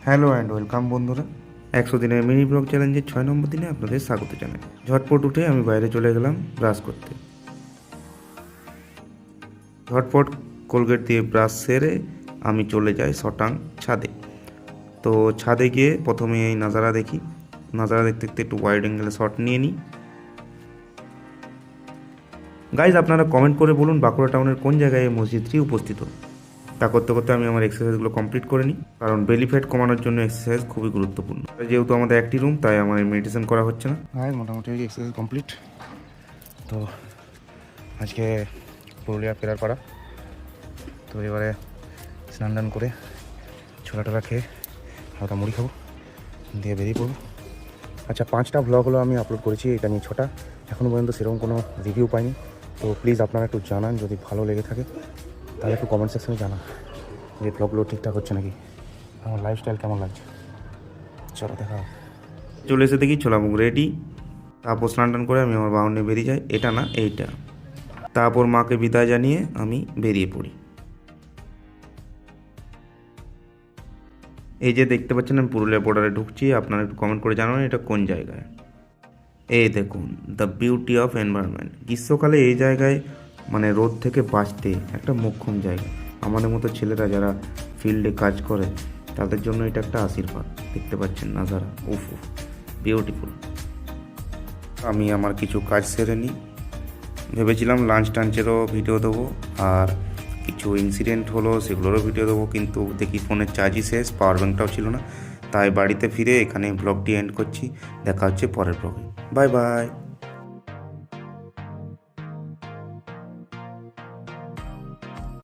Hello and welcome বন্ধুরা, 100 দিনের mini blog চ্যালেঞ্জের 6 নম্বর দিনে আপনাদের স্বাগত জানাই। ঝটপট উঠে আমি বাইরে চলে গেলাম ব্রাশ করতে। ঝটপট কোলগেট দিয়ে ব্রাশ সেরে আমি চলে যাই শটাং ছাদে। তো ছাদে গিয়ে প্রথমে এই নাজারা দেখি। নাজারা দেখতে দেখতে একটু ওয়াইড অ্যাঙ্গেলে শট নিয়ে নিই। গাইজ, আপনারা কমেন্ট করে বলুন বাঁকুড়া টাউনের কোন জায়গায় এই মসজিদটি উপস্থিত। তা করতে করতে আমি আমার এক্সারসাইজগুলো কমপ্লিট করে নিই, কারণ বেলি ফ্যাট কমানোর জন্য এক্সারসাইজ খুবই গুরুত্বপূর্ণ। যেহেতু আমাদের একটি রুম, তাই আমার মেডিটেশন করা হচ্ছে না। হ্যাঁ, মোটামুটি এক্সারসাইজ কমপ্লিট। তো আজকে পুরুলিয়া ফেরার পাড়া। তো এবারে স্নান টান করে ছোলা টোলা খেয়ে হালকা মুড়ি খাবো, দিয়ে বেরিয়ে পড়বো। আচ্ছা, 5টা ভ্লগগুলো আমি আপলোড করেছি, এটা নিয়ে 6টা। এখনও পর্যন্ত সেরকম কোনো রিভিউ পাইনি। তো প্লিজ আপনারা একটু জানান, যদি ভালো লেগে থাকে তাহলে একটু কমেন্ট সেকশনে জানান যে ব্লগগুলো ঠিকঠাক হচ্ছে নাকি, আমার লাইফস্টাইল কেমন লাগছে। চলো দেখা হবে। চলে এসে দেখি ছোলা মুখ রেডি। তারপর স্নান টান করে আমি আমার বাহন নিয়ে বেরিয়ে যাই, এটা না এইটা। তারপর মাকে বিদায় জানিয়ে আমি বেরিয়ে পড়ি। এই যে দেখতে পাচ্ছেন আমি পুরুলিয়া বর্ডারে ঢুকছি। আপনারা একটু কমেন্ট করে জানান এটা কোন জায়গায়। এই দেখুন, দ্য বিউটি অফ এনভায়রনমেন্ট। গ্রীষ্মকালে এই জায়গায় মানে রোদ থেকে বাঁচতে একটা মোক্ষম জায়গা। আমাদের মতো ছেলেরা যারা ফিল্ডে কাজ করে তাদের জন্য এটা একটা আশীর্বাদ। দেখতে পাচ্ছেন নাজারা, উফ উফ, বিউটিফুল। আমি আমার কিছু কাজ সেরে নিই। ভেবেছিলাম লাঞ্চ টাঞ্চেরও ভিডিও দেবো, আর কিছু ইনসিডেন্ট হলো সেগুলোরও ভিডিও দেবো, কিন্তু দেখি ফোনের চার্জই শেষ, পাওয়ার ব্যাঙ্কটাও ছিল না। তাই বাড়িতে ফিরে এখানে ব্লগটি এন্ড করছি। দেখা হচ্ছে পরের ব্লগে। Bye bye.